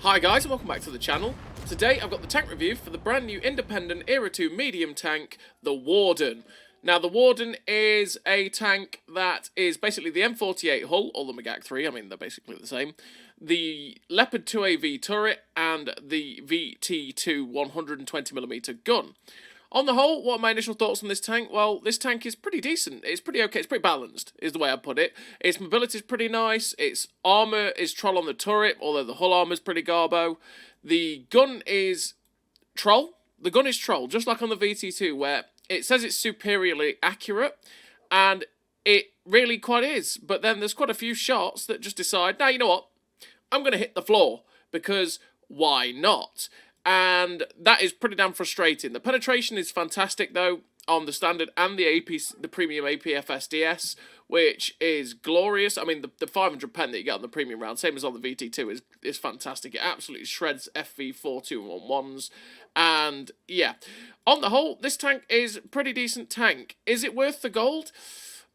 Hi guys and welcome back to the channel. Today I've got the tank review for the brand new independent Era 2 medium tank, the Warden. Now the Warden is a tank that is basically the M48 hull, or the Magak 3, I mean they're basically the same, the Leopard 2AV turret and the VT2 120mm gun. On the whole, what are my initial thoughts on this tank? Well, this tank is pretty decent. It's pretty okay. It's pretty balanced, is the way I put it. Its mobility is pretty nice. Its armour is troll on the turret, although the hull armour is pretty garbo. The gun is troll. The gun is troll, just like on the VT2, where it says it's superiorly accurate, and it really quite is. But then there's quite a few shots that just decide, now, you know what? I'm going to hit the floor, because why not? And that is pretty damn frustrating. The penetration is fantastic though on the standard and the premium APF SDS, which is glorious. I mean, the 500 pen that you get on the premium round, same as on the VT2, is fantastic. It absolutely shreds FV4211s, and yeah, on the whole, this tank is a pretty decent tank. Is it worth the gold?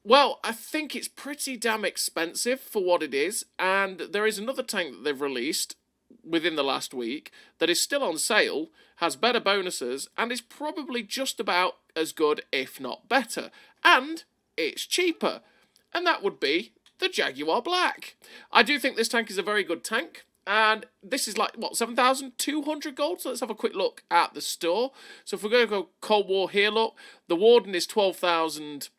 Well, I think it's pretty damn expensive for what it is, and there is another tank that they've released within the last week that is still on sale, has better bonuses, and is probably just about as good, if not better. And it's cheaper. And that would be the Jag Black. I do think this tank is a very good tank. And this is like, what, 7,200 gold? So let's have a quick look at the store. So if we're going to go Cold War here, look, the Warden is 12,000.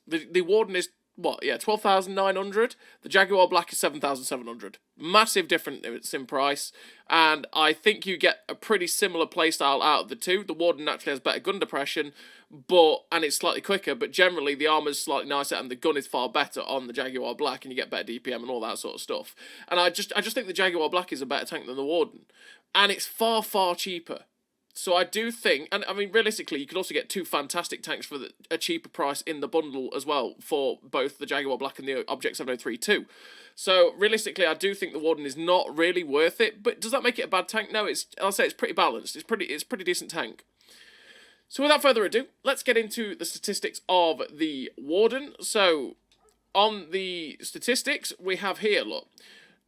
The Warden is, what, yeah, 12,900. The Jag Black is 7,700. Massive difference in price, and I think you get a pretty similar playstyle out of the two. The Warden naturally has better gun depression, and it's slightly quicker, but generally the armor's slightly nicer and the gun is far better on the Jag Black, and you get better DPM and all that sort of stuff. And I just think the Jag Black is a better tank than the Warden, and it's far, far cheaper. So I do think, and I mean, realistically, you could also get two fantastic tanks for a cheaper price in the bundle as well for both the Jag Black and the Object 703 too. So realistically, I do think the Warden is not really worth it. But does that make it a bad tank? No, I'll say it's pretty balanced. It's pretty decent tank. So without further ado, let's get into the statistics of the Warden. So on the statistics, we have here, look,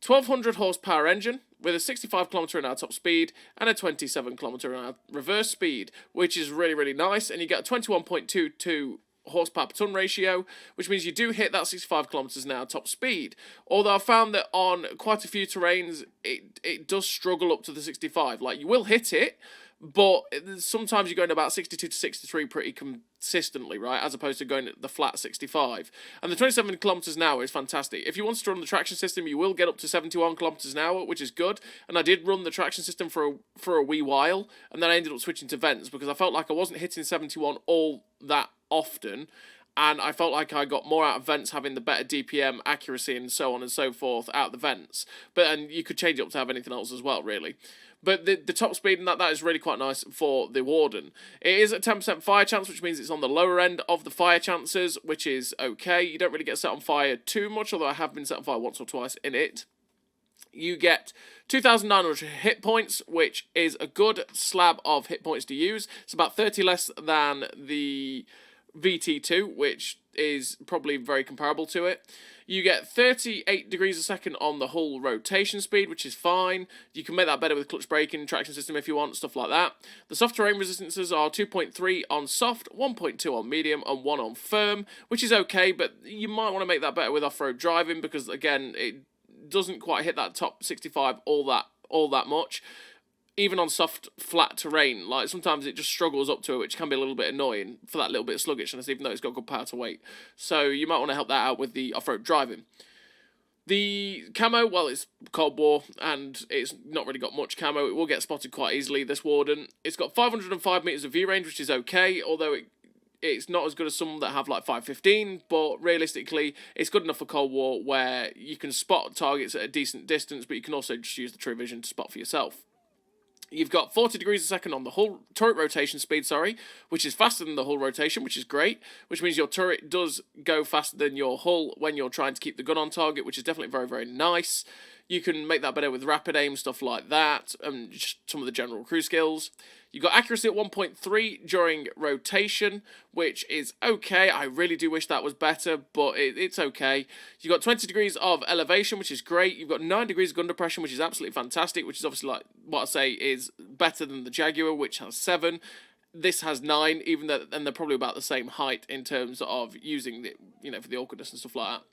1200 horsepower engine with a 65 km/h top speed and a 27 km/h reverse speed, which is really, really nice. And you get a 21.22 horsepower per ton ratio, which means you do hit that 65 km/h top speed. Although I found that on quite a few terrains, it does struggle up to the 65. Like, you will hit it, but sometimes you're going about 62 to 63 pretty consistently, right? As opposed to going at the flat 65. And the 27 kilometers an hour is fantastic. If you want to run the traction system, you will get up to 71 kilometers an hour, which is good. And I did run the traction system for a wee while, and then I ended up switching to vents because I felt like I wasn't hitting 71 all that often. And I felt like I got more out of vents having the better DPM, accuracy, and so on and so forth out of the vents. And you could change it up to have anything else as well, really. But the top speed and that is really quite nice for the Warden. It is at 10% fire chance, which means it's on the lower end of the fire chances, which is okay. You don't really get set on fire too much, although I have been set on fire once or twice in it. You get 2,900 hit points, which is a good slab of hit points to use. It's about 30 less than the VT2, which is probably very comparable to it. You get 38 degrees a second on the hull rotation speed, which is fine. You can make that better with clutch braking, traction system if you want, stuff like that. The soft terrain resistances are 2.3 on soft, 1.2 on medium, and 1 on firm, which is okay, but you might want to make that better with off-road driving because, again, it doesn't quite hit that top 65 all that much. Even on soft, flat terrain, like sometimes it just struggles up to it, which can be a little bit annoying for that little bit of sluggishness, even though it's got good power to weight. So you might want to help that out with the off-road driving. The camo, well, it's Cold War, and it's not really got much camo. It will get spotted quite easily, this Warden. It's got 505 meters of view range, which is okay, although it's not as good as some that have like 515, but realistically, it's good enough for Cold War where you can spot targets at a decent distance, but you can also just use the true vision to spot for yourself. You've got 40 degrees a second on the hull turret rotation speed, which is faster than the hull rotation, which is great, which means your turret does go faster than your hull when you're trying to keep the gun on target, which is definitely very, very nice. You can make that better with rapid aim, stuff like that, and just some of the general crew skills. You've got accuracy at 1.3 during rotation, which is okay. I really do wish that was better, but it's okay. You've got 20 degrees of elevation, which is great. You've got 9 degrees of gun depression, which is absolutely fantastic, which is obviously like what I say is better than the Jaguar, which has 7. This has 9, even though, and they're probably about the same height in terms of using the, for the awkwardness and stuff like that.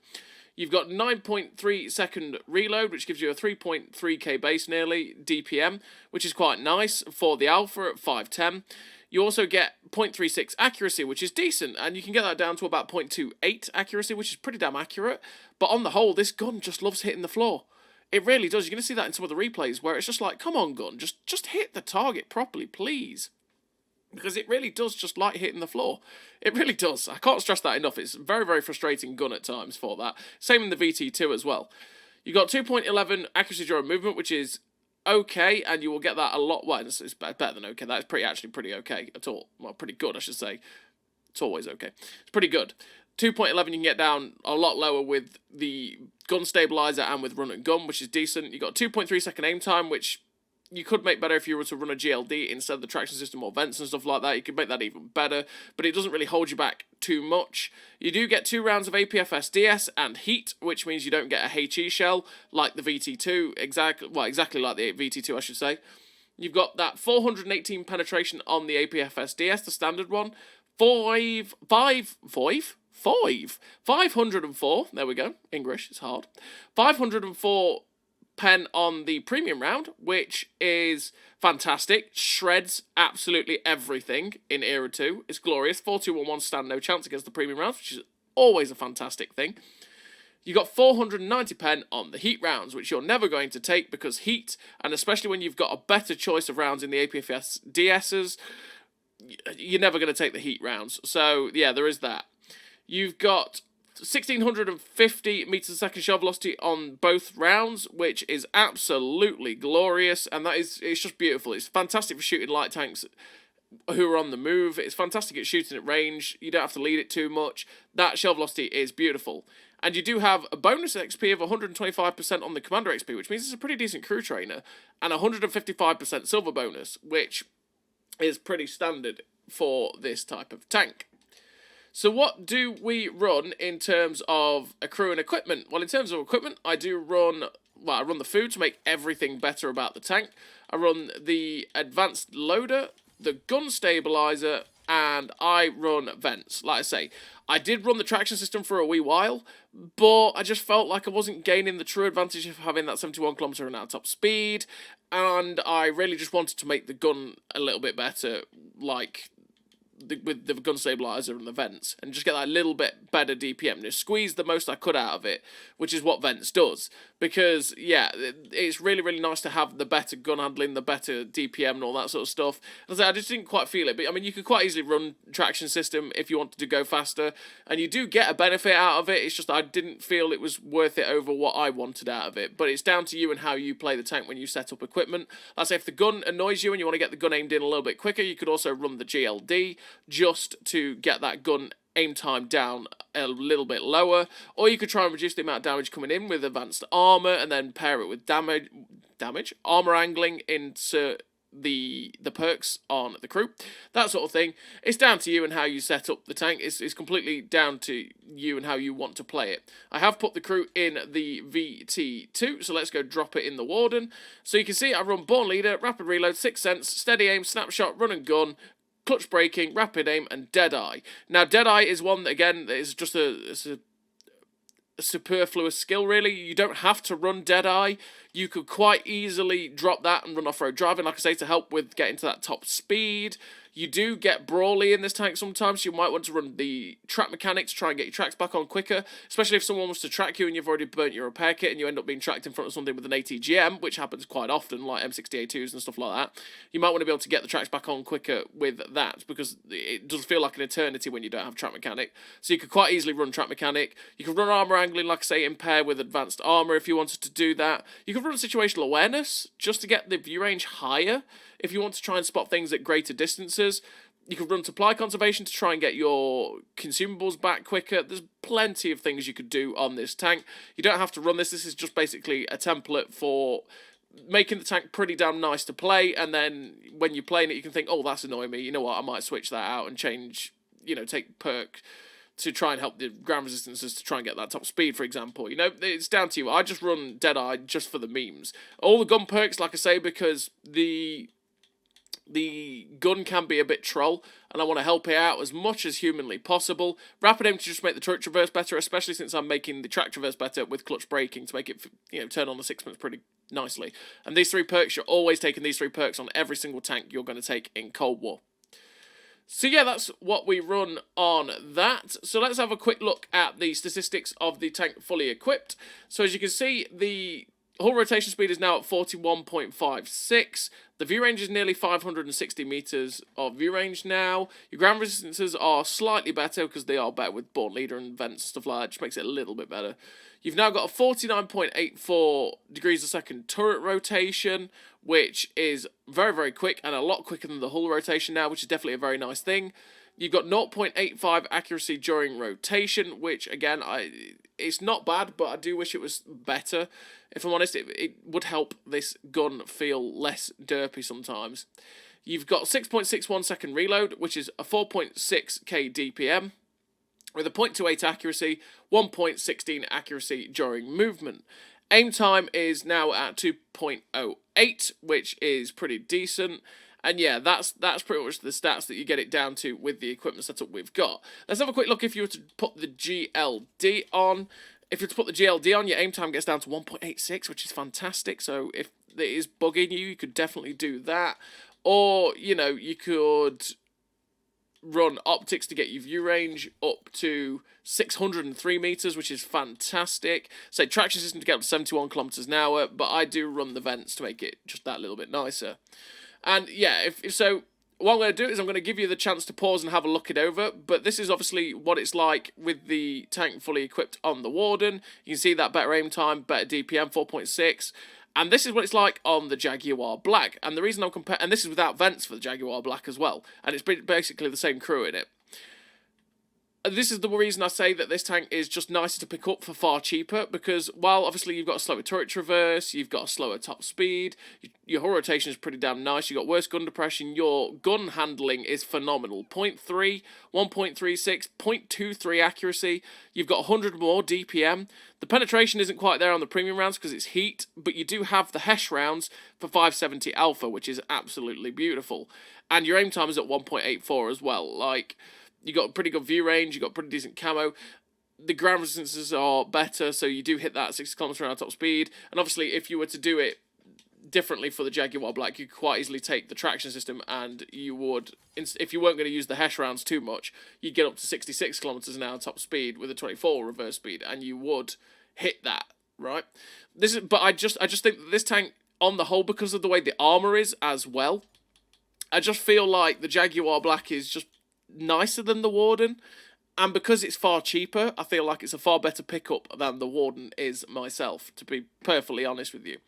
You've got 9.3 second reload, which gives you a 3.3k base nearly DPM, which is quite nice for the Alpha at 510. You also get 0.36 accuracy, which is decent, and you can get that down to about 0.28 accuracy, which is pretty damn accurate. But on the whole, this gun just loves hitting the floor. It really does. You're going to see that in some of the replays where it's just like, come on, gun, just hit the target properly, please. Because it really does just like hitting the floor. It really does. I can't stress that enough. It's a very, very frustrating gun at times for that. Same in the VT2 as well. You've got 2.11 accuracy during movement, which is okay, and you will get that a lot. Well, it's better than okay. That is actually pretty okay at all. Well, pretty good, I should say. It's always okay. It's pretty good. 2.11 you can get down a lot lower with the gun stabilizer and with run and gun, which is decent. You've got 2.3 second aim time, which you could make better if you were to run a GLD instead of the traction system or vents and stuff like that. You could make that even better, but it doesn't really hold you back too much. You do get 2 rounds of APFS DS and heat, which means you don't get a HE shell like the VT2, exactly like the VT2, I should say. You've got that 418 penetration on the APFS DS, the standard one. 504, there we go, English, it's hard. 504 pen on the premium round, which is fantastic. Shreds absolutely everything in Era 2. It's glorious. 4211 stand no chance against the premium rounds, which is always a fantastic thing. You got 490 pen on the heat rounds, which you're never going to take because heat, and especially when you've got a better choice of rounds in the APFS DSs, you're never going to take the heat rounds. So yeah, there is that. You've got 1650 meters a second shell velocity on both rounds, which is absolutely glorious, and it's just beautiful. It's fantastic for shooting light tanks who are on the move. It's fantastic at shooting at range. You don't have to lead it too much. That shell velocity is beautiful. And you do have a bonus XP of 125% on the Commander XP, which means it's a pretty decent crew trainer, and 155% silver bonus, which is pretty standard for this type of tank. So what do we run in terms of a crew and equipment? Well, in terms of equipment, I run the food to make everything better about the tank. I run the advanced loader, the gun stabilizer, and I run vents. Like I say, I did run the traction system for a wee while, but I just felt like I wasn't gaining the true advantage of having that 71 kilometer an hour top speed, and I really just wanted to make the gun a little bit better, like with the gun stabilizer and the vents, and just get that little bit better DPM. Just squeeze the most I could out of it, which is what vents does. Because yeah, it's really, really nice to have the better gun handling, the better DPM and all that sort of stuff. As I just didn't quite feel it, but I mean, you could quite easily run traction system if you wanted to go faster, and you do get a benefit out of it. It's just I didn't feel it was worth it over what I wanted out of it. But it's down to you and how you play the tank when you set up equipment. Like I say, if the gun annoys you and you want to get the gun aimed in a little bit quicker, you could also run the GLD just to get that gun aim time down a little bit lower, or you could try and reduce the amount of damage coming in with advanced armor and then pair it with armor angling into the perks on the crew, that sort of thing. It's down to you and how you set up the tank. It's completely down to you and how you want to play it. I have put the crew in the VT2, so let's go drop it in the Warden. So you can see I run Born Leader, Rapid Reload, 6th Sense, Steady Aim, Snapshot, Run and Gun, Clutch Braking, Rapid Aim, and Deadeye. Now, Deadeye is one that, again, is just a superfluous skill, really. You don't have to run Deadeye. You could quite easily drop that and run off-road driving, like I say, to help with getting to that top speed. You do get brawly in this tank sometimes, so you might want to run the track mechanic to try and get your tracks back on quicker, especially if someone was to track you and you've already burnt your repair kit and you end up being tracked in front of something with an ATGM, which happens quite often, like M60A2s and stuff like that. You might want to be able to get the tracks back on quicker with that, because it does feel like an eternity when you don't have track mechanic. So you could quite easily run track mechanic. You could run armor angling, like I say, in pair with advanced armor if you wanted to do that. You could run situational awareness just to get the view range higher if you want to try and spot things at greater distances. You could run supply conservation to try and get your consumables back quicker. There's plenty of things you could do on this tank. You don't have to run this. This is just basically a template for making the tank pretty damn nice to play, and then when you're playing it, you can think, oh, that's annoying me. You know what, I might switch that out and change, take perk to try and help the ground resistances to try and get that top speed, for example. It's down to you. I just run Deadeye just for the memes. All the gun perks, like I say, because the gun can be a bit troll, and I want to help it out as much as humanly possible. Rapid aim to just make the turret traverse better, especially since I'm making the track traverse better with clutch braking to make it, turn on the sixpence pretty nicely. And these 3 perks, you're always taking these 3 perks on every single tank you're going to take in Cold War. So yeah, that's what we run on that. So let's have a quick look at the statistics of the tank fully equipped. So as you can see, the hull rotation speed is now at 41.56. The view range is nearly 560 meters of view range now. Your ground resistances are slightly better because they are better with Born Leader and vents and stuff like that. Just makes it a little bit better. You've now got a 49.84 degrees a second turret rotation, which is very, very quick and a lot quicker than the hull rotation now, which is definitely a very nice thing. You've got 0.85 accuracy during rotation, which, again, it's not bad, but I do wish it was better. If I'm honest, it would help this gun feel less derpy sometimes. You've got 6.61 second reload, which is a 4.6k DPM, with a 0.28 accuracy, 1.16 accuracy during movement. Aim time is now at 2.08, which is pretty decent. And yeah, that's pretty much the stats that you get it down to with the equipment setup we've got. Let's have a quick look if you were to put the GLD on. If you were to put the GLD on, your aim time gets down to 1.86, which is fantastic. So if it is bugging you, you could definitely do that. Or, you could run optics to get your view range up to 603 meters, which is fantastic. Say traction system to get up to 71 kilometers an hour, but I do run the vents to make it just that little bit nicer. And yeah, if so, what I'm going to do is I'm going to give you the chance to pause and have a look it over, but this is obviously what it's like with the tank fully equipped on the Warden. You can see that better aim time, better DPM, 4.6, and this is what it's like on the Jaguar Black. And the reason I'm comparing, and this is without vents for the Jaguar Black as well, and it's basically the same crew in it. This is the reason I say that this tank is just nicer to pick up for far cheaper, because while obviously you've got a slower turret traverse, you've got a slower top speed, your hull rotation is pretty damn nice, you've got worse gun depression, your gun handling is phenomenal. 0.3, 1.36, 0.23 accuracy, you've got 100 more DPM. The penetration isn't quite there on the premium rounds because it's heat, but you do have the HESH rounds for 570 alpha, which is absolutely beautiful. And your aim time is at 1.84 as well. You got pretty good view range, you got pretty decent camo. The ground resistances are better, so you do hit that 60 km an hour top speed. And obviously, if you were to do it differently for the Jaguar Black, you could quite easily take the traction system, and you would, if you weren't going to use the HESH rounds too much, you'd get up to 66 km an hour top speed with a 24 reverse speed, and you would hit that, right? But I just think that this tank, on the whole, because of the way the armor is as well, I just feel like the Jaguar Black is just nicer than the Warden, and because it's far cheaper, I feel like it's a far better pickup than the Warden is myself, to be perfectly honest with you.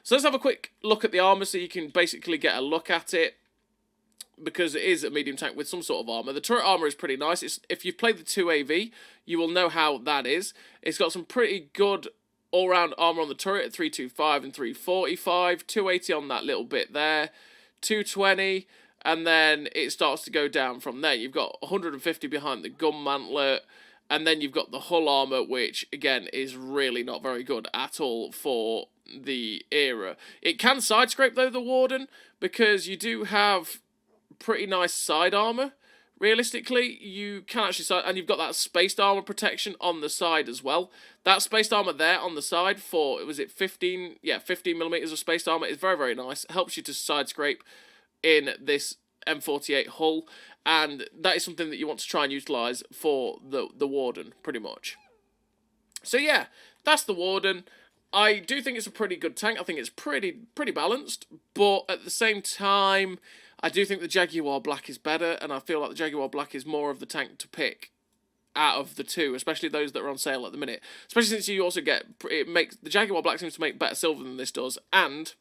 So let's have a quick look at the armor so you can basically get a look at it, because it is a medium tank with some sort of armor. The turret armor is pretty nice. If you've played the 2AV, you will know how that is. It's got some pretty good all-round armor on the turret at 325 and 345, 280 on that little bit there, 220, and then it starts to go down from there. You've got 150 behind the gun mantlet, and then you've got the hull armor, which, again, is really not very good at all for the era. It can side scrape, though, the Warden, because you do have pretty nice side armor. Realistically, you can actually side, and you've got that spaced armor protection on the side as well. That spaced armor there on the side for, was it 15? Yeah, 15 millimeters of spaced armor is very, very nice. It helps you to side scrape in this M48 hull, and that is something that you want to try and utilise for the Warden, pretty much. So yeah, that's the Warden. I do think it's a pretty good tank. I think it's pretty balanced, but at the same time, I do think the Jaguar Black is better, and I feel like the Jaguar Black is more of the tank to pick out of the two, especially those that are on sale at the minute. Especially since you also get, the Jaguar Black seems to make better silver than this does, and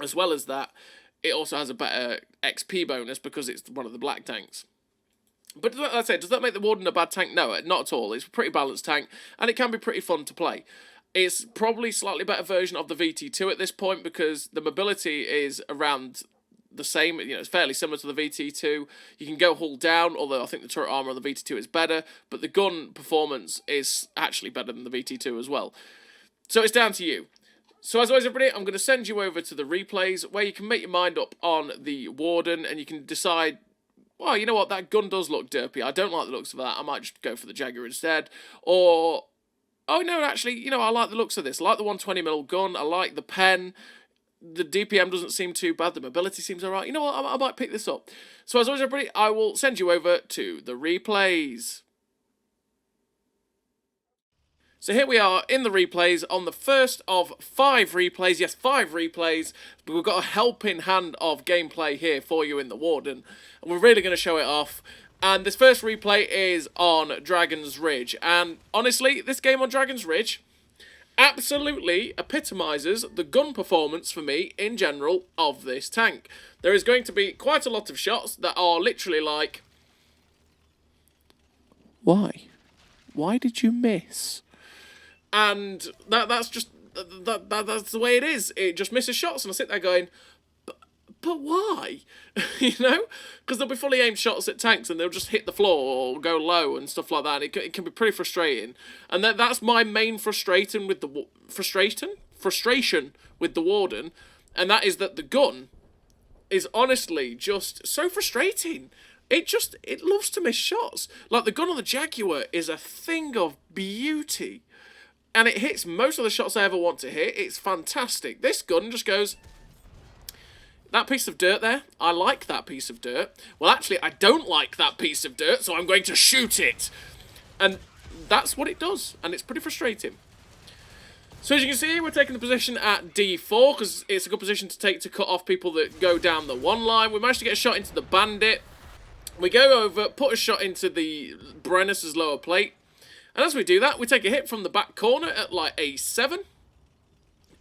as well as that, it also has a better XP bonus because it's one of the black tanks. But like I said, does that make the Warden a bad tank? No, not at all. It's a pretty balanced tank, and it can be pretty fun to play. It's probably slightly better version of the VT2 at this point because the mobility is around the same. You know, it's fairly similar to the VT2. You can go hull down, although I think the turret armor on the VT2 is better, but the gun performance is actually better than the VT2 as well. So it's down to you. So as always, everybody, I'm going to send you over to the replays where you can make your mind up on the Warden, and you can decide, well, you know what, that gun does look derpy. I don't like the looks of that. I might just go for the Jaguar instead. Or, oh no, actually, you know, I like the looks of this. I like the 120mm gun. I like the pen. The DPM doesn't seem too bad. The mobility seems alright. You know what, I might pick this up. So as always, everybody, I will send you over to the replays. So here we are in the replays on the first of 5 replays. Yes, 5 replays. But we've got a helping hand of gameplay here for you in the Warden. And we're really going to show it off. And this first replay is on Dragon's Ridge. And honestly, this game on Dragon's Ridge absolutely epitomizes the gun performance for me in general of this tank. There is going to be quite a lot of shots that are literally like, why? Why did you miss? And that's just that's the way it is. It just misses shots, and I sit there going, but why? You know, because they'll be fully aimed shots at tanks, and they'll just hit the floor or go low and stuff like that. It can be pretty frustrating, and that's my main frustration with the frustration with the Warden, and that is that the gun is honestly just so frustrating. It loves to miss shots. Like the gun on the Jaguar is a thing of beauty. And it hits most of the shots I ever want to hit. It's fantastic. This gun just goes, that piece of dirt there, I like that piece of dirt. Well, actually, I don't like that piece of dirt, so I'm going to shoot it. And that's what it does. And it's pretty frustrating. So as you can see, we're taking the position at D4, because it's a good position to take to cut off people that go down the 1 line. We managed to get a shot into the Bandit. We go over, put a shot into the Brennus's lower plate. And as we do that, we take a hit from the back corner at like A7.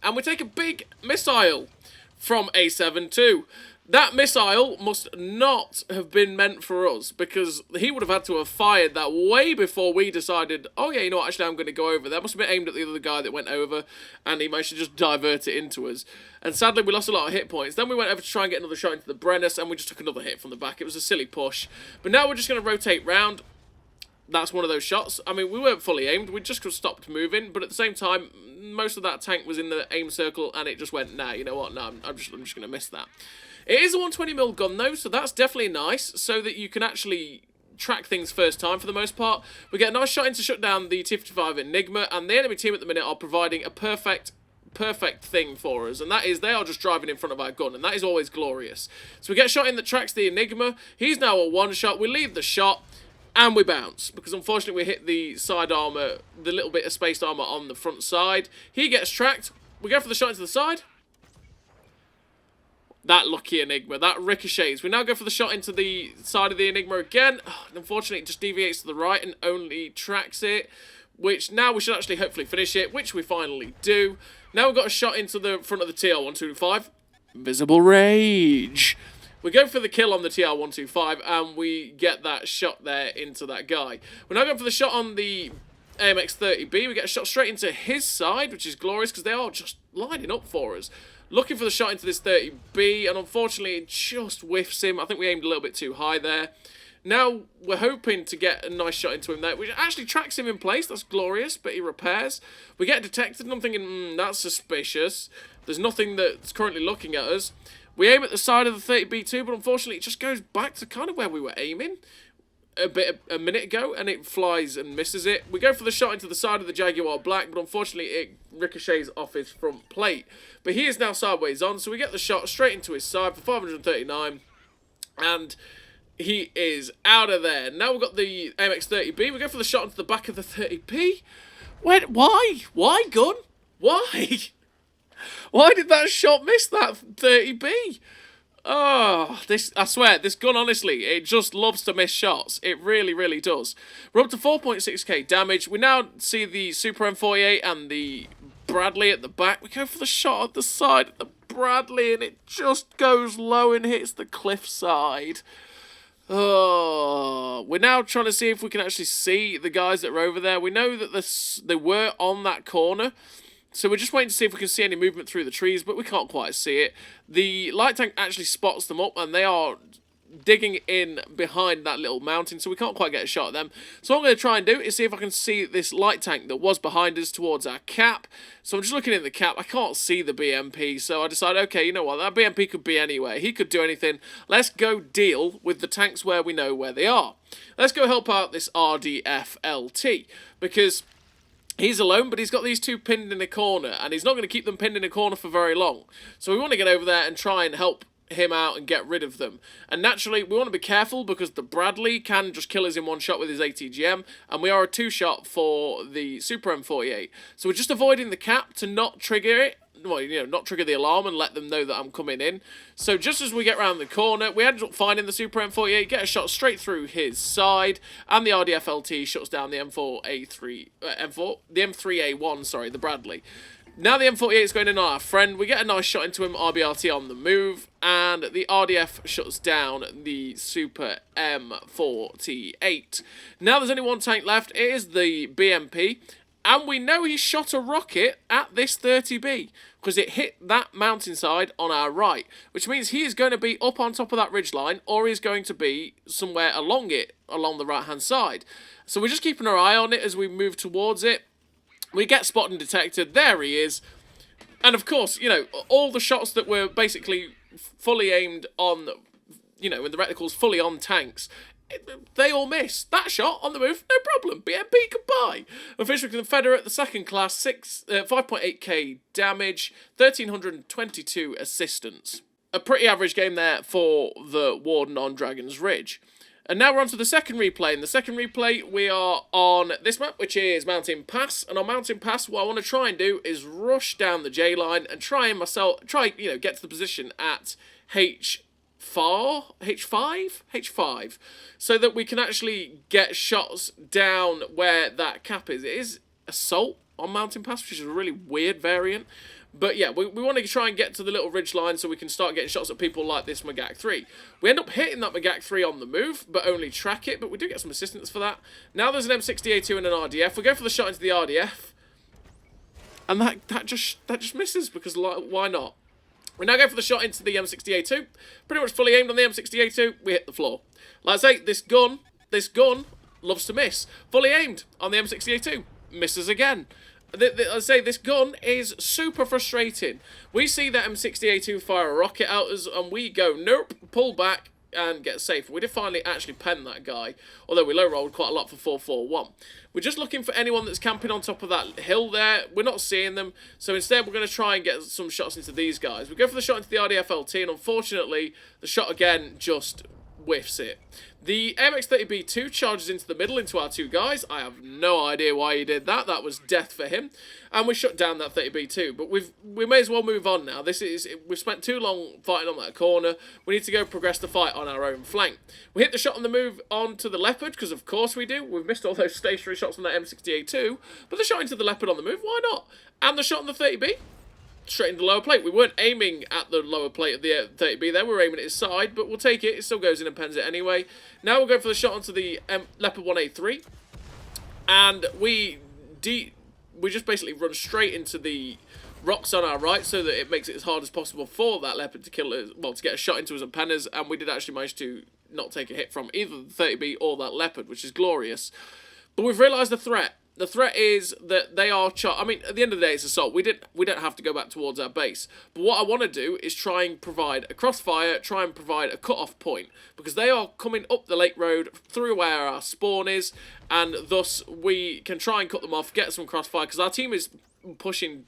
And we take a big missile from A7 too. That missile must not have been meant for us, because he would have had to have fired that way before we decided, oh yeah, you know what, actually I'm going to go over. That must have been aimed at the other guy that went over, and he managed to just divert it into us. And sadly, we lost a lot of hit points. Then we went over to try and get another shot into the Brennus, and we just took another hit from the back. It was a silly push. But now we're just going to rotate round. That's one of those shots. I mean, we weren't fully aimed. We just stopped moving. But at the same time, most of that tank was in the aim circle, and it just went, nah, you know what? No, I'm just going to miss that. It is a 120mm gun, though, so that's definitely nice, so that you can actually track things first time for the most part. We get a nice shot in to shut down the T-55 Enigma, and the enemy team at the minute are providing a perfect thing for us, and that is they are just driving in front of our gun, and that is always glorious. So we get a shot in that tracks the Enigma. He's now a one-shot. We leave the shot. And we bounce, because unfortunately we hit the side armour, the little bit of spaced armour on the front side. He gets tracked. We go for the shot into the side. That lucky Enigma, that ricochets. We now go for the shot into the side of the Enigma again. Unfortunately, it just deviates to the right and only tracks it, which now we should actually hopefully finish it, which we finally do. Now we've got a shot into the front of the TR-125. Visible Rage. We go for the kill on the TR-125, and we get that shot there into that guy. We're now going for the shot on the AMX-30B. We get a shot straight into his side, which is glorious, because they are just lining up for us. Looking for the shot into this 30B, and unfortunately it just whiffs him. I think we aimed a little bit too high there. Now we're hoping to get a nice shot into him there, which actually tracks him in place. That's glorious, but he repairs. We get detected, and I'm thinking, that's suspicious. There's nothing that's currently looking at us. We aim at the side of the 30B too, but unfortunately it just goes back to kind of where we were aiming a minute ago, and it flies and misses it. We go for the shot into the side of the Jaguar Black, but unfortunately it ricochets off his front plate. But he is now sideways on, so we get the shot straight into his side for 539, and he is out of there. Now we've got the AMX-30B. We go for the shot into the back of the 30B. Wait, why? Why, gun? Why? Why did that shot miss that 30B? Oh, I swear, this gun, honestly, it just loves to miss shots. It really, really does. We're up to 4.6k damage. We now see the Super M48 and the Bradley at the back. We go for the shot at the side of the Bradley, and it just goes low and hits the cliffside. Oh, we're now trying to see if we can actually see the guys that are over there. We know that they were on that corner, so we're just waiting to see if we can see any movement through the trees, but we can't quite see it. The light tank actually spots them up, and they are digging in behind that little mountain, so we can't quite get a shot at them. So what I'm going to try and do is see if I can see this light tank that was behind us towards our cap. So I'm just looking in the cap. I can't see the BMP, so I decided, okay, you know what, that BMP could be anywhere. He could do anything. Let's go deal with the tanks where we know where they are. Let's go help out this RDF LT, because he's alone, but he's got these two pinned in a corner, and he's not going to keep them pinned in a corner for very long. So we want to get over there and try and help him out and get rid of them. And naturally, we want to be careful because the Bradley can just kill us in one shot with his ATGM, and we are a two-shot for the Super M48. So we're just avoiding the cap to not trigger it. Well, you know, not trigger the alarm and let them know that I'm coming in. So just as we get around the corner, we end up finding the Super M48, get a shot straight through his side, and the RDF LT shuts down the the M3A1, sorry, the Bradley. Now the M48 is going in on our friend. We get a nice shot into him, RBRT on the move, and the RDF shuts down the Super M48. Now there's only one tank left. It is the BMP, and we know he shot a rocket at this 30B because it hit that mountainside on our right, which means he is going to be up on top of that ridgeline, or he's going to be somewhere along it, along the right-hand side. So we're just keeping our eye on it as we move towards it. We get spotted and detected. There he is. And of course, you know, all the shots that were basically fully aimed on, you know, with the reticles fully on tanks, they all miss. That shot on the move, no problem. BMP goodbye. Official Confederate, the second class, 5.8k damage, 1322 assistance. A pretty average game there for the Warden on Dragon's Ridge. And now we're on to the second replay. In the second replay, we are on this map, which is Mountain Pass. And on Mountain Pass, what I want to try and do is rush down the J line and try, you know, get to the position at H5, so that we can actually get shots down where that cap is. It is Assault on Mountain Pass, which is a really weird variant. But yeah, we want to try and get to the little ridge line so we can start getting shots at people like this Magak 3. We end up hitting that Magak 3 on the move, but only track it, but we do get some assistance for that. Now there's an M60A2 and an RDF. We go for the shot into the RDF, and that just misses, because why not? We now go for the shot into the M60A2. Pretty much fully aimed on the M60A2, we hit the floor. Like I say, this gun loves to miss. Fully aimed on the M60A2, misses again. I say this gun is super frustrating. We see that M60A2 fire a rocket at us, and we go, nope, pull back and get safe. We did finally actually pen that guy, although we low rolled quite a lot for 441. We're just looking for anyone that's camping on top of that hill there. We're not seeing them, so instead we're going to try and get some shots into these guys. We go for the shot into the RDF LT, and unfortunately the shot again just whiffs it. The MX-30B2 charges into the middle into our two guys. I have no idea why he did that. That was death for him. And we shut down that 30B2. But we may as well move on now. We've spent too long fighting on that corner. We need to go progress the fight on our own flank. We hit the shot on the move onto the Leopard, because of course we do. We've missed all those stationary shots on that M60A2. But the shot into the Leopard on the move, why not? And the shot on the 30B. Straight into the lower plate. We weren't aiming at the lower plate of the 30B there. We were aiming at his side, but we'll take it. It still goes in and pens it anyway. Now we'll go for the shot onto the Leopard 1A3. And we just basically run straight into the rocks on our right, so that it makes it as hard as possible for that Leopard to kill us, well, to get a shot into us and pen us. And we did actually manage to not take a hit from either the 30B or that Leopard, which is glorious. But we've realised the threat. The threat is that they are I mean, at the end of the day, it's assault. We don't have to go back towards our base. But what I want to do is try and provide a crossfire, try and provide a cut-off point, because they are coming up the lake road through where our spawn is, and thus we can try and cut them off, get some crossfire, because our team is pushing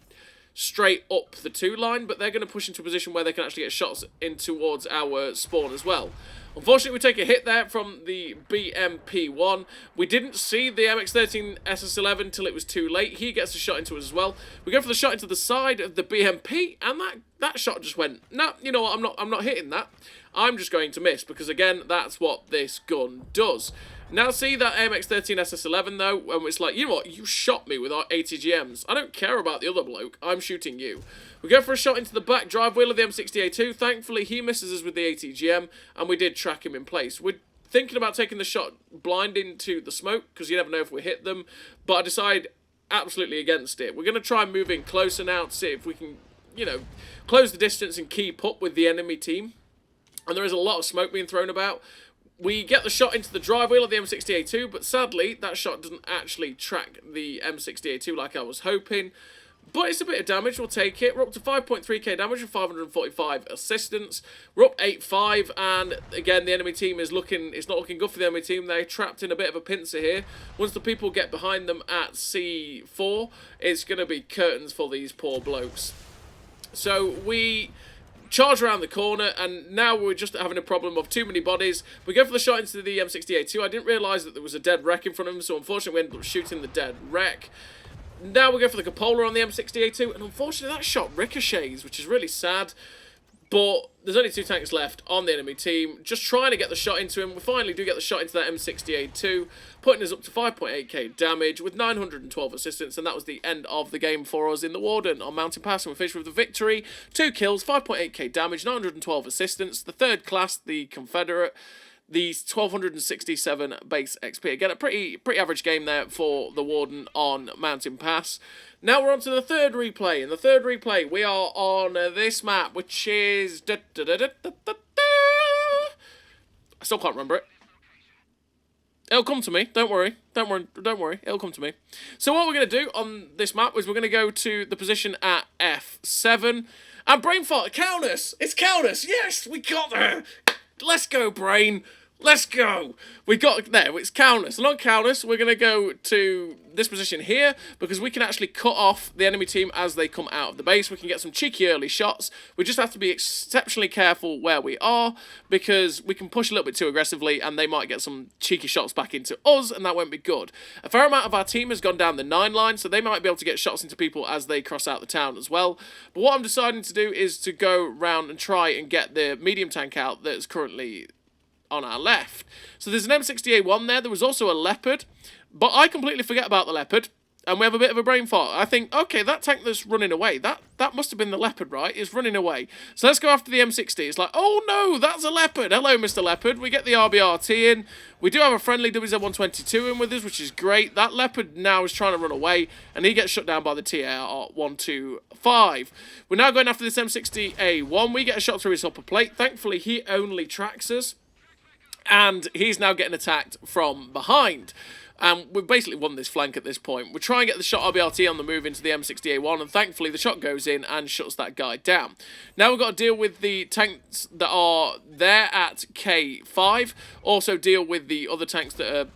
straight up the 2 line, but they're going to push into a position where they can actually get shots in towards our spawn as well. Unfortunately, we take a hit there from the BMP-1. We didn't see the MX-13 SS-11 till it was too late. He gets a shot into us as well. We go for the shot into the side of the BMP, and that shot just went, no, you know what, I'm not hitting that. I'm just going to miss, because again, that's what this gun does. Now see that AMX-13 SS11 though, when it's like, you know what, you shot me with our ATGMs. I don't care about the other bloke, I'm shooting you. We go for a shot into the back drive wheel of the M60A2. Thankfully, he misses us with the ATGM, and we did track him in place. We're thinking about taking the shot blind into the smoke, because you never know if we hit them, but I decide absolutely against it. We're going to try and move in closer now to see if we can, you know, close the distance and keep up with the enemy team. And there is a lot of smoke being thrown about. We get the shot into the drive wheel of the M60A2, but sadly, that shot doesn't actually track the M60A2 like I was hoping. But it's a bit of damage, we'll take it. We're up to 5.3k damage and 545 assistance. We're up 8-5, and again, the enemy team is it's not looking good for the enemy team. They're trapped in a bit of a pincer here. Once the people get behind them at C4, it's going to be curtains for these poor blokes. So we charge around the corner, and now we're just having a problem of too many bodies. We go for the shot into the M60A2. I didn't realise that there was a dead wreck in front of him, so unfortunately we ended up shooting the dead wreck. Now we go for the cupola on the M60A2, and unfortunately that shot ricochets, which is really sad. But there's only 2 tanks left on the enemy team, just trying to get the shot into him. We finally do get the shot into that M60A2, putting us up to 5.8k damage with 912 assistance, and that was the end of the game for us in the Warden on Mountain Pass, and we finished with the victory. 2 kills, 5.8k damage, 912 assistance, the third class, the Confederate, the 1267 base XP. Again, a pretty average game there for the Warden on Mountain Pass. Now we're on to the third replay. In the third replay, we are on this map, which is... I still can't remember it. It'll come to me. Don't worry. Don't worry. It'll come to me. So what we're going to do on this map is we're going to go to the position at F7. And Brain fought. Count us. It's count us. Yes, we got there. Let's go, Brain. Let's go. We got there. It's counters. Not counters. We're going to go to this position here because we can actually cut off the enemy team as they come out of the base. We can get some cheeky early shots. We just have to be exceptionally careful where we are because we can push a little bit too aggressively and they might get some cheeky shots back into us and that won't be good. A fair amount of our team has gone down the 9 line, so they might be able to get shots into people as they cross out the town as well. But what I'm deciding to do is to go round and try and get the medium tank out that's currently on our left. So there's an M60A1 there. There was also a Leopard, but I completely forget about the Leopard, and we have a bit of a brain fart. I think, okay, that tank that's running away, that must have been the Leopard, right? It's running away. So let's go after the M60. It's like, oh no, that's a Leopard. Hello, Mr. Leopard. We get the RBRT in. We do have a friendly WZ-122 in with us, which is great. That Leopard now is trying to run away, and he gets shut down by the TR-125. We're now going after this M60A1. We get a shot through his upper plate. Thankfully, he only tracks us. And he's now getting attacked from behind. And we've basically won this flank at this point. We're trying to get the shot RBRT on the move into the M60A1, and thankfully the shot goes in and shuts that guy down. Now we've got to deal with the tanks that are there at K5. Also deal with the other tanks that are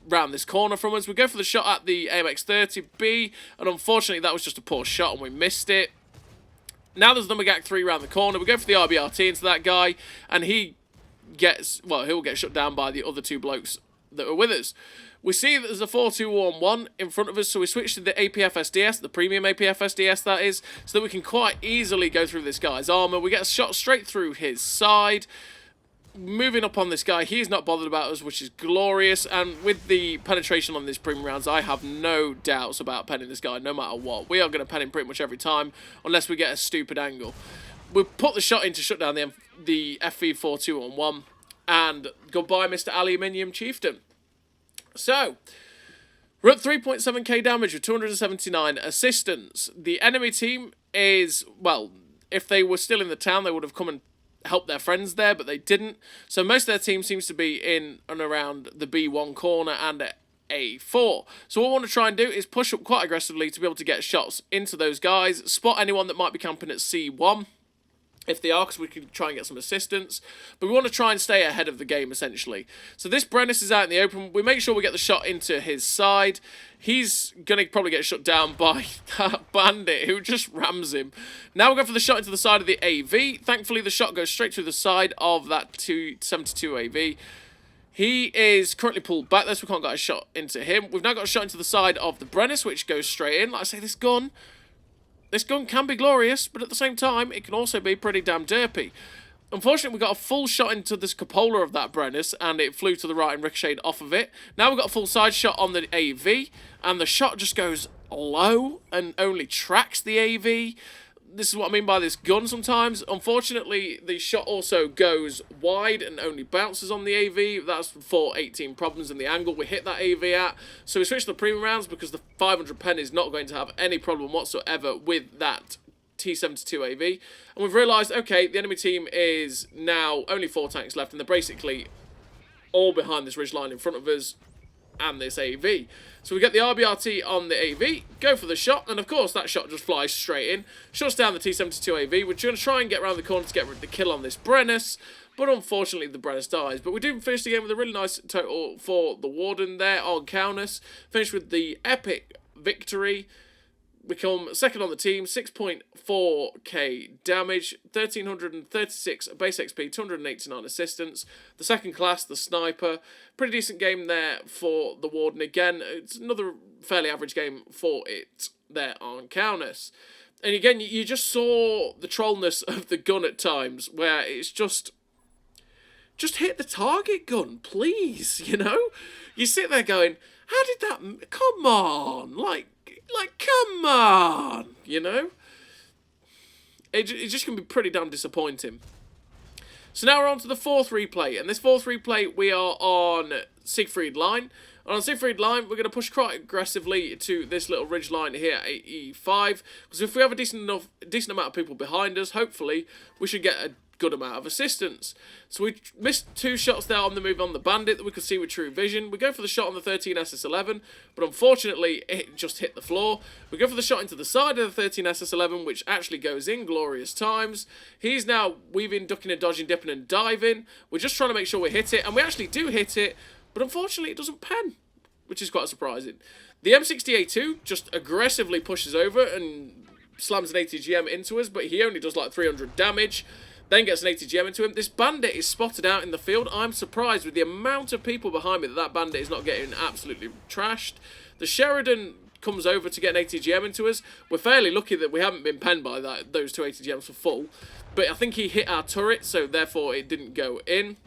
round this corner from us. We go for the shot at the AMX-30B, and unfortunately that was just a poor shot and we missed it. Now there's the Magak 3 round the corner. We go for the RBRT into that guy, and he'll get shut down by the other 2 blokes that are with us. We see that there's a 4-2-1-1 in front of us, so we switch to the APF-SDS, the premium APF-SDS that is, so that we can quite easily go through this guy's armor. We get a shot straight through his side. Moving up on this guy, he's not bothered about us, which is glorious, and with the penetration on these premium rounds, I have no doubts about penning this guy no matter what. We are going to pen him pretty much every time, unless we get a stupid angle. We put the shot in to shut down the FV-4-2-1-1, and goodbye, Mr. Aluminium Chieftain. So, we're at 3.7k damage with 279 assistance. The enemy team is, well, if they were still in the town, they would have come and helped their friends there, but they didn't. So most of their team seems to be in and around the B1 corner and at A4. So what we want to try and do is push up quite aggressively to be able to get shots into those guys, spot anyone that might be camping at C1. If they are, because we can try and get some assistance. But we want to try and stay ahead of the game, essentially. So this Brennis is out in the open. We make sure we get the shot into his side. He's going to probably get shut down by that bandit who just rams him. Now we'll go for the shot into the side of the AV. Thankfully, the shot goes straight through the side of that 272 AV. He is currently pulled back there, so we can't get a shot into him. We've now got a shot into the side of the Brennis, which goes straight in. Like I say, this gun can be glorious, but at the same time, it can also be pretty damn derpy. Unfortunately, we got a full shot into this cupola of that Brennus, and it flew to the right and ricocheted off of it. Now we've got a full side shot on the AV, and the shot just goes low and only tracks the AV. This is what I mean by this gun sometimes. Unfortunately, the shot also goes wide and only bounces on the AV. That's for 18 problems in the angle we hit that AV at. So we switched to the premium rounds because the 500 pen is not going to have any problem whatsoever with that T72 AV. And we've realised, okay, the enemy team is now only 4 tanks left, and they're basically all behind this ridgeline in front of us and this AV. So we get the RBRT on the AV, go for the shot, and of course that shot just flies straight in, shuts down the T72 AV. We're going to try and get around the corner to get the kill on this Brennus, but unfortunately the Brennus dies. But we do finish the game with a really nice total for the Warden there on Kaunas. Finish with the epic victory. Become second on the team, 6.4k damage, 1336 base XP, 289 assistance. The second class, the sniper. Pretty decent game there for the Warden. Again, it's another fairly average game for it there on Kaunas. And again, you just saw the trollness of the gun at times, where it's just hit the target gun, please, you know? You sit there going, how did that... Come on, like, come on, you know? It's just going to be pretty damn disappointing. So now we're on to the fourth replay. And this fourth replay, we are on Siegfried Line. And on Siegfried Line, we're going to push quite aggressively to this little ridge line here at E5. Because if we have a decent amount of people behind us, hopefully, we should get a good amount of assistance. So we missed 2 shots there on the move on the Bandit that we could see with true vision. We go for the shot on the 13 SS11, but unfortunately it just hit the floor. We go for the shot into the side of the 13 SS11, which actually goes in glorious times. He's now weaving, ducking and dodging, dipping and diving. We're just trying to make sure we hit it, and we actually do hit it, but unfortunately it doesn't pen, which is quite surprising. The M60A2 just aggressively pushes over and slams an ATGM into us, but he only does like 300 damage. Then gets an ATGM into him. This Bandit is spotted out in the field. I'm surprised with the amount of people behind me that Bandit is not getting absolutely trashed. The Sheridan comes over to get an ATGM into us. We're fairly lucky that we haven't been penned by those 2 ATGMs for full. But I think he hit our turret, so therefore it didn't go in.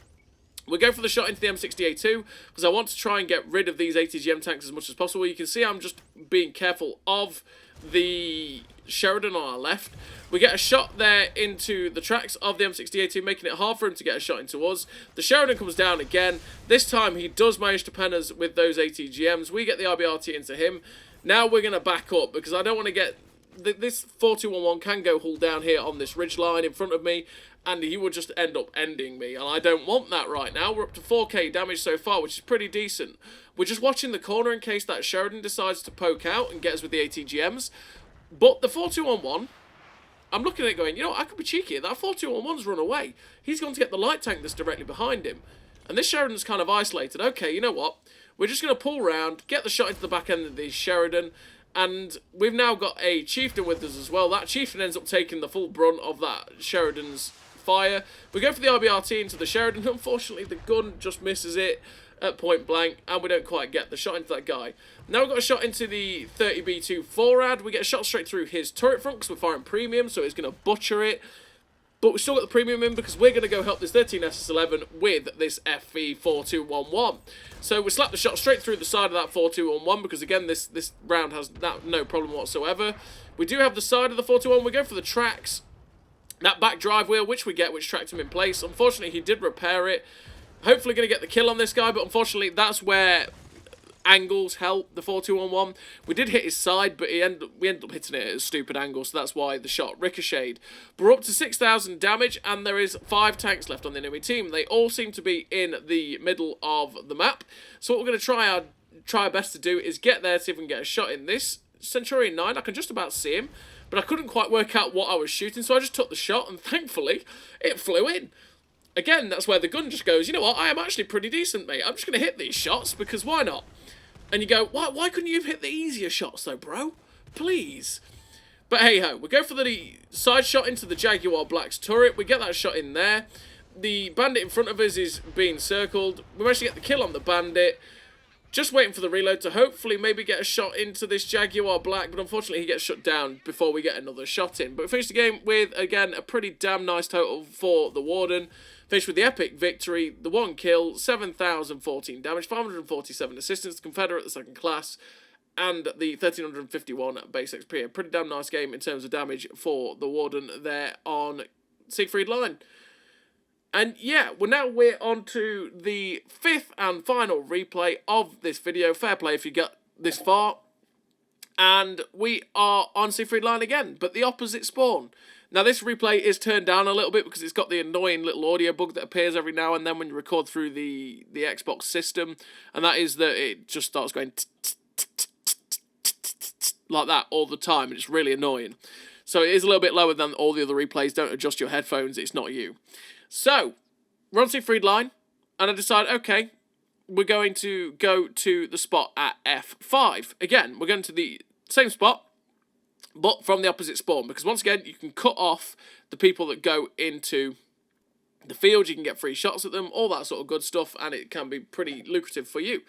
We go for the shot into the M60A2 because I want to try and get rid of these ATGM tanks as much as possible. You can see I'm just being careful of the Sheridan on our left. We get a shot there into the tracks of the M60A2, making it hard for him to get a shot into us. The Sheridan comes down again. This time he does manage to pen us with those ATGMs. We get the RBRT into him. Now we're going to back up because I don't want to get... This 4211 can go hull down here on this ridge line in front of me, and he would just end up ending me, and I don't want that right now. We're up to 4k damage so far, which is pretty decent. We're just watching the corner in case that Sheridan decides to poke out and get us with the ATGMs. But the 4211, I'm looking at it going, you know what, I could be cheeky. That 4211's run away. He's going to get the light tank that's directly behind him. And this Sheridan's kind of isolated. Okay, you know what? We're just going to pull round, get the shot into the back end of the Sheridan, and we've now got a Chieftain with us as well. That Chieftain ends up taking the full brunt of that Sheridan's fire. We go for the RBRT into the Sheridan. Unfortunately, the gun just misses it at point blank, and we don't quite get the shot into that guy. Now we've got a shot into the 30B2 Forad. We get a shot straight through his turret front because we're firing premium, so it's going to butcher it. But we still got the premium in because we're going to go help this 13 SS11 with this FV4211. So we slap the shot straight through the side of that 4211 because, again, this round has no problem whatsoever. We do have the side of the 4211. We go for the tracks. That back drive wheel, which we get, which tracked him in place. Unfortunately, he did repair it. Hopefully going to get the kill on this guy, but unfortunately, that's where angles help the 4211. We did hit his side, but we ended up hitting it at a stupid angle, so that's why the shot ricocheted. But we're up to 6,000 damage, and there is 5 tanks left on the enemy team. They all seem to be in the middle of the map. So what we're going to try our best to do is get there, see if we can get a shot in this Centurion 9. I can just about see him, but I couldn't quite work out what I was shooting, so I just took the shot, and thankfully, it flew in. Again, that's where the gun just goes, you know what, I am actually pretty decent, mate. I'm just going to hit these shots, because why not? And you go, why couldn't you have hit the easier shots, though, bro? Please. But hey-ho, we go for the side shot into the Jaguar Black's turret. We get that shot in there. The Bandit in front of us is being circled. We managed to get the kill on the Bandit. Just waiting for the reload to hopefully maybe get a shot into this Jaguar Black, but unfortunately he gets shut down before we get another shot in. But we finished the game with, again, a pretty damn nice total for the Warden. Finished with the epic victory, the 1 kill, 7,014 damage, 547 assistance, the Confederate, the 2nd class, and the 1,351 base XP. A pretty damn nice game in terms of damage for the Warden there on Siegfried Line. And yeah, we're on to the 5th and final replay of this video. Fair play if you got this far. And we are on Siegfried Line again, but the opposite spawn. Now this replay is turned down a little bit because it's got the annoying little audio bug that appears every now and then when you record through the Xbox system. And that is that it just starts going like that all the time, and it's really annoying. So it is a little bit lower than all the other replays. Don't adjust your headphones, it's not you. So, we're on Siegfried Line, and I decided, okay, we're going to go to the spot at F5. Again, we're going to the same spot, but from the opposite spawn, because once again, you can cut off the people that go into the field, you can get free shots at them, all that sort of good stuff, and it can be pretty lucrative for you.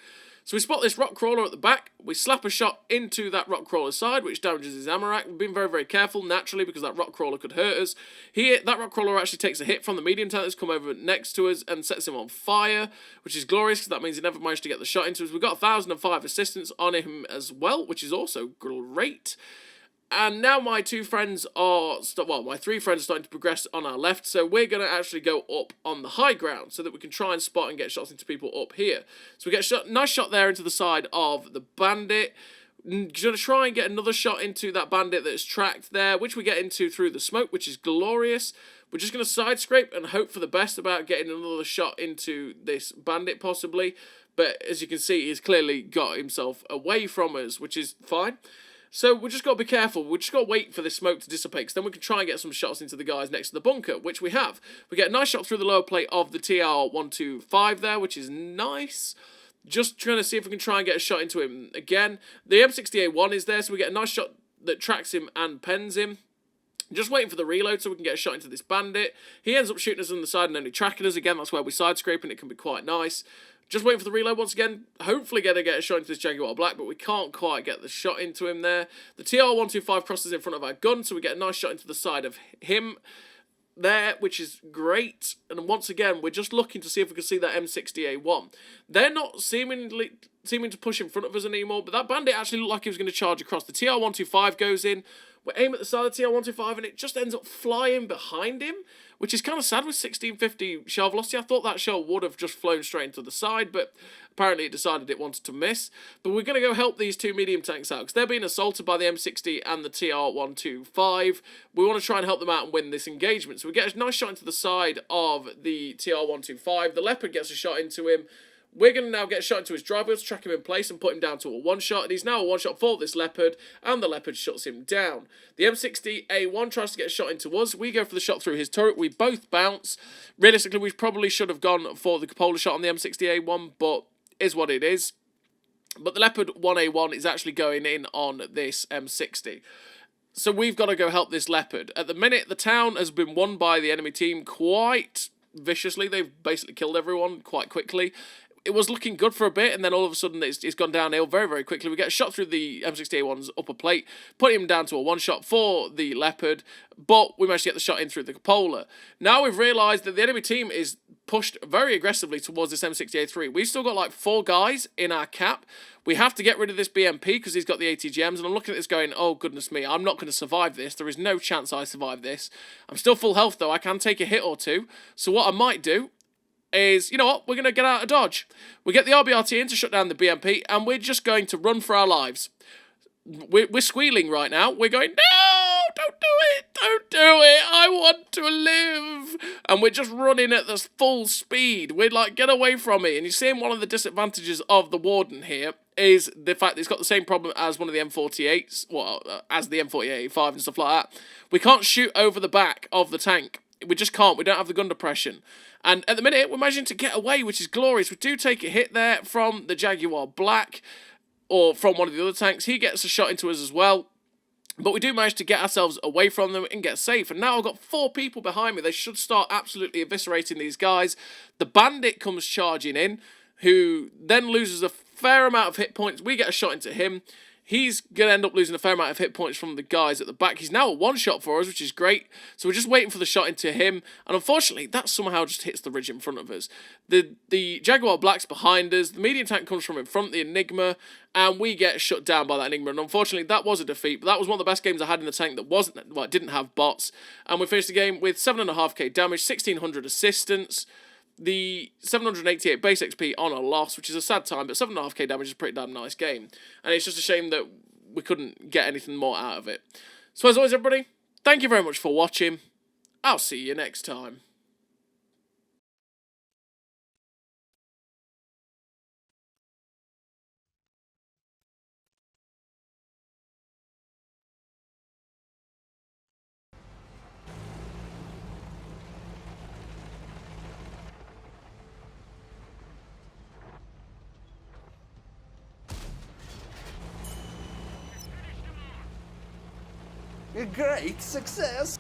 So we spot this rock crawler at the back, we slap a shot into that rock crawler's side, which damages his ammo rack. We've been very, very careful, naturally, because that rock crawler could hurt us. Here, that rock crawler actually takes a hit from the medium tank that's come over next to us and sets him on fire, which is glorious, because that means he never managed to get the shot into us. We've got 1,005 assistance on him as well, which is also great. And now my 2 friends are, well, my 3 friends are starting to progress on our left, so we're going to actually go up on the high ground so that we can try and spot and get shots into people up here. So we get a nice shot there into the side of the bandit. Going to try and get another shot into that bandit that's tracked there, which we get into through the smoke, which is glorious. We're just going to side scrape and hope for the best about getting another shot into this bandit, possibly. But as you can see, he's clearly got himself away from us, which is fine. So we've just got to be careful. We've just got to wait for this smoke to dissipate, because then we can try and get some shots into the guys next to the bunker, which we have. We get a nice shot through the lower plate of the TR-125 there, which is nice. Just trying to see if we can try and get a shot into him again. The M60A1 is there, so we get a nice shot that tracks him and pens him. Just waiting for the reload so we can get a shot into this bandit. He ends up shooting us on the side and only tracking us. Again, that's where we side scrape, and it can be quite nice. Just waiting for the reload once again. Hopefully going to get a shot into this Jaguar Black, but we can't quite get the shot into him there. The TR-125 crosses in front of our gun, so we get a nice shot into the side of him there, which is great. And once again, we're just looking to see if we can see that M60A1. They're not seeming to push in front of us anymore, but that bandit actually looked like he was going to charge across. The TR-125 goes in. We aim at the side of the TR-125, and it just ends up flying behind him, which is kind of sad with 1650 shell velocity. I thought that shell would have just flown straight into the side, but apparently it decided it wanted to miss. But we're going to go help these 2 medium tanks out, because they're being assaulted by the M60 and the TR-125. We want to try and help them out and win this engagement. So we get a nice shot into the side of the TR-125. The Leopard gets a shot into him. We're going to now get a shot into his drive wheel to track him in place and put him down to a 1-shot. And he's now a 1-shot for this Leopard, and the Leopard shuts him down. The M60A1 tries to get a shot into us. We go for the shot through his turret. We both bounce. Realistically, we probably should have gone for the cupola shot on the M60A1, but is what it is. But the Leopard 1A1 is actually going in on this M60. So we've got to go help this Leopard. At the minute, the town has been won by the enemy team quite viciously. They've basically killed everyone quite quickly. It was looking good for a bit, and then all of a sudden it's gone downhill very, very quickly. We get a shot through the M60A1's upper plate, put him down to a 1-shot for the Leopard, but we managed to get the shot in through the cupola. Now we've realised that the enemy team is pushed very aggressively towards this M60A3. We've still got like 4 guys in our cap. We have to get rid of this BMP because he's got the ATGMs, and I'm looking at this going, oh goodness me, I'm not going to survive this. There is no chance I survive this. I'm still full health though. I can take a hit or two. So what I might do is, you know what, we're going to get out of dodge. We get the RBRT in to shut down the BMP, and we're just going to run for our lives. We're squealing right now. We're going, no, don't do it, don't do it, I want to live. And we're just running at this full speed. We're like, get away from me. And you're seeing one of the disadvantages of the Warden here is the fact that it's got the same problem as one of the M48s, well, as the M48A5 and stuff like that. We can't shoot over the back of the tank. We just can't. We don't have the gun depression. And at the minute, we're managing to get away, which is glorious. We do take a hit there from the Jaguar Black, or from one of the other tanks. He gets a shot into us as well. But we do manage to get ourselves away from them and get safe. And now I've got 4 people behind me. They should start absolutely eviscerating these guys. The bandit comes charging in, who then loses a fair amount of hit points. We get a shot into him. He's going to end up losing a fair amount of hit points from the guys at the back. He's now a one-shot for us, which is great. So we're just waiting for the shot into him. And unfortunately, that somehow just hits the ridge in front of us. The Jaguar Black's behind us. The medium tank comes from in front, the Enigma. And we get shut down by that Enigma. And unfortunately, that was a defeat. But that was one of the best games I had in the tank that wasn't, well, it didn't have bots. And we finished the game with 7.5k damage, 1600 assistance. The 788 base XP on a loss, which is a sad time, but 7.5k damage is a pretty damn nice game. And it's just a shame that we couldn't get anything more out of it. So as always, everybody, thank you very much for watching. I'll see you next time. A great success!